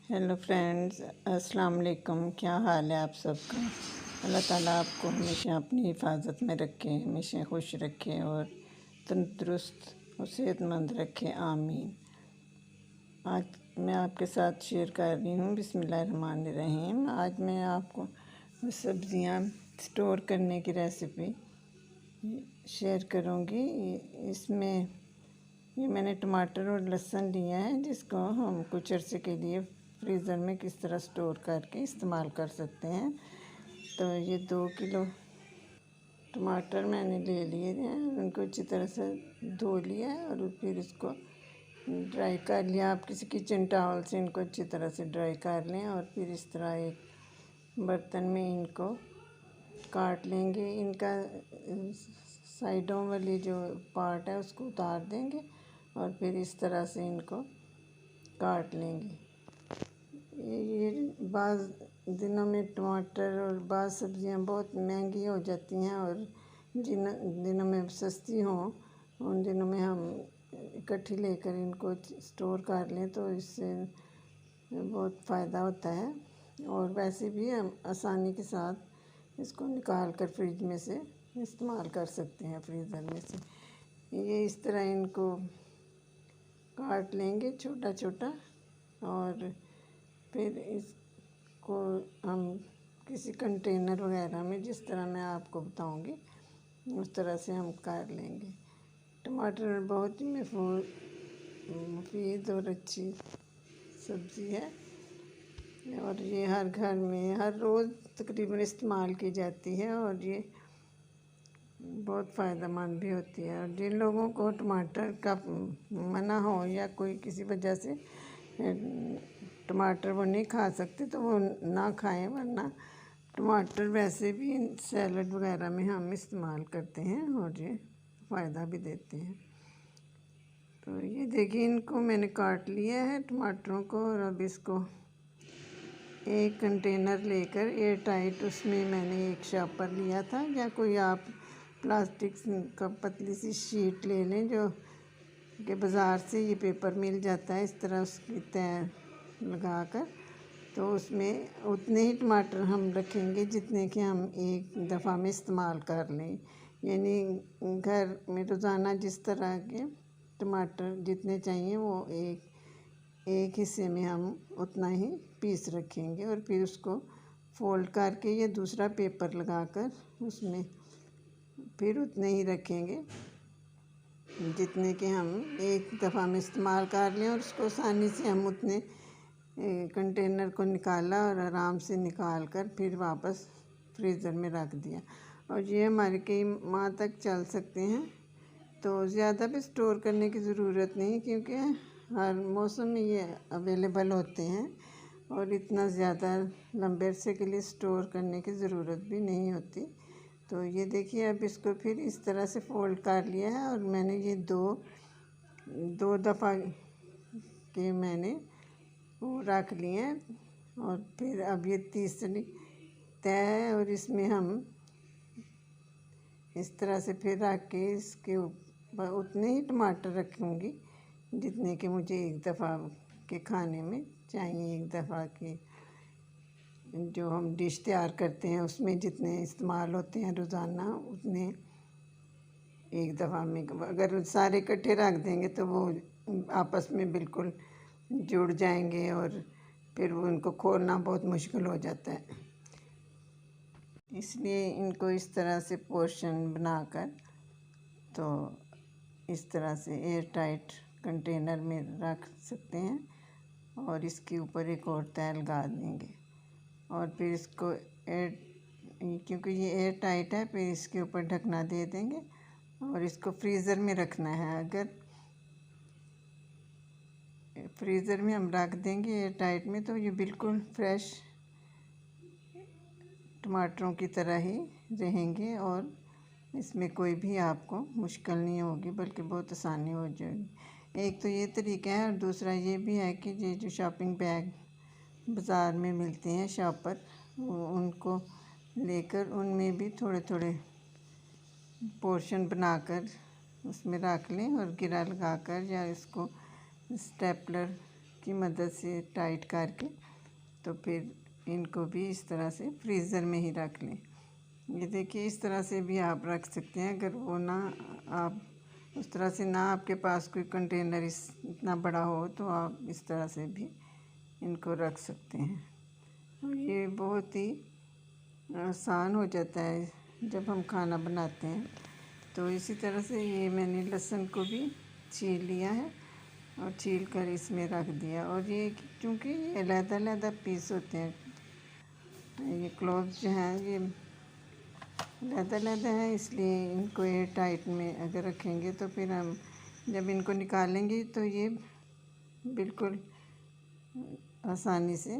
Hello friends, अस्सलाम वालेकुम। क्या हाल है आप सबका। अल्लाह ताला आपको हमेशा अपनी हिफाजत में रखे, हमेशा खुश रखे और तंदुरुस्त और सेहतमंद रखे, आमीन। आज मैं आपके साथ शेयर कर रही हूँ बिस्मिल्लाहिर्रहमानिर्रहीम। आज मैं आपको सब्ज़ियाँ स्टोर करने की रेसिपी शेयर करूँगी। इसमें ये मैंने टमाटर और लहसुन लिया है, जिसको हम कुछ अरसे के लिए फ्रीज़र में किस तरह स्टोर करके इस्तेमाल कर सकते हैं। तो ये 2 किलो टमाटर मैंने ले लिए हैं, उनको अच्छी तरह से धो लिया है और फिर इसको ड्राई कर लिया। आप किसी किचन टॉवल से इनको अच्छी तरह से ड्राई कर लें और फिर इस तरह एक बर्तन में इनको काट लेंगे। इनका साइडों वाली जो पार्ट है उसको उतार देंगे और फिर इस तरह से इनको काट लेंगे। ये बाज़ दिनों में टमाटर और बाज़ सब्ज़ियाँ बहुत महंगी हो जाती हैं और जिन दिनों में सस्ती हों उन दिनों में हम इकट्ठी लेकर इनको स्टोर कर लें तो इससे बहुत फ़ायदा होता है। और वैसे भी हम आसानी के साथ इसको निकाल कर फ्रिज में से इस्तेमाल कर सकते हैं, फ्रीज़र में से। ये इस तरह इनको काट लेंगे छोटा छोटा और फिर इसको हम किसी कंटेनर वगैरह में, जिस तरह मैं आपको बताऊंगी उस तरह से हम कर लेंगे। टमाटर बहुत ही मुफीद और अच्छी सब्ज़ी है और ये हर घर में हर रोज़ तकरीबन इस्तेमाल की जाती है और ये बहुत फ़ायदेमंद भी होती है। और जिन लोगों को टमाटर का मना हो या कोई किसी वजह से टमाटर वो नहीं खा सकते तो वो ना खाएं, वरना टमाटर वैसे भी सैलड वगैरह में हम इस्तेमाल करते हैं और ये फ़ायदा भी देते हैं। तो ये देखिए, इनको मैंने काट लिया है टमाटरों को और अब इसको एक कंटेनर लेकर एयर टाइट, उसमें मैंने एक शॉपर लिया था या कोई आप प्लास्टिक का पतली सी शीट ले लें जो कि बाज़ार से ये पेपर मिल जाता है, इस तरह उसकी तय लगा कर। तो उसमें उतने ही टमाटर हम रखेंगे जितने कि हम एक दफ़ा में इस्तेमाल कर लें। यानी घर में रोज़ाना जिस तरह के टमाटर जितने चाहिए वो एक हिस्से में हम उतना ही पीस रखेंगे और फिर उसको फोल्ड करके ये दूसरा पेपर लगाकर उसमें फिर उतने ही रखेंगे जितने के हम एक दफ़ा में इस्तेमाल कर लें। और उसको आसानी से हम उतने कंटेनर को निकाला और आराम से निकाल कर फिर वापस फ्रीज़र में रख दिया और ये हमारे कई माह तक चल सकते हैं। तो ज़्यादा भी स्टोर करने की ज़रूरत नहीं, क्योंकि हर मौसम में ये अवेलेबल होते हैं और इतना ज़्यादा लंबे अरसे के लिए स्टोर करने की ज़रूरत भी नहीं होती। तो ये देखिए, अब इसको फिर इस तरह से फोल्ड कर लिया है और मैंने ये दो दफ़ा के मैंने वो रख लिए हैं और फिर अब ये तीसरी तय है और इसमें हम इस तरह से फिर रख के इसके ऊपर उतने ही टमाटर रखूँगी जितने के मुझे एक दफ़ा के खाने में चाहिए। एक दफ़ा के जो हम डिश तैयार करते हैं उसमें जितने इस्तेमाल होते हैं रोज़ाना, उतने एक दफ़ा में। अगर सारे इकट्ठे रख देंगे तो वो आपस में बिल्कुल जुड़ जाएंगे और फिर वो उनको खोलना बहुत मुश्किल हो जाता है। इसलिए इनको इस तरह से पोर्शन बनाकर तो इस तरह से एयर टाइट कंटेनर में रख सकते हैं और इसके ऊपर एक और तय लगा देंगे और फिर इसको क्योंकि ये एयर टाइट है, फिर इसके ऊपर ढकना दे देंगे और इसको फ्रीज़र में रखना है। अगर फ्रीज़र में हम रख देंगे एयर टाइट में तो ये बिल्कुल फ्रेश टमाटरों की तरह ही रहेंगे और इसमें कोई भी आपको मुश्किल नहीं होगी, बल्कि बहुत आसानी हो जाएगी। एक तो ये तरीका है और दूसरा ये भी है कि ये जो शॉपिंग बैग बाज़ार में मिलते हैं शॉपर, उनको लेकर उनमें भी थोड़े थोड़े पोर्शन बनाकर उसमें रख लें और गिरा लगाकर या इसको स्टेपलर की मदद से टाइट करके तो फिर इनको भी इस तरह से फ्रीज़र में ही रख लें। ये देखिए, इस तरह से भी आप रख सकते हैं। अगर वो ना आप उस तरह से ना आपके पास कोई कंटेनर इतना बड़ा हो तो आप इस तरह से भी इनको रख सकते हैं। और ये बहुत ही आसान हो जाता है जब हम खाना बनाते हैं। तो इसी तरह से ये मैंने लहसुन को भी छील लिया है और छील कर इसमें रख दिया। और ये क्योंकि ये अलग-अलग पीस होते हैं, ये क्लोव्स जो हैं ये अलग-अलग हैं, इसलिए इनको एयर टाइट में अगर रखेंगे तो फिर हम जब इनको निकालेंगे तो ये बिल्कुल आसानी से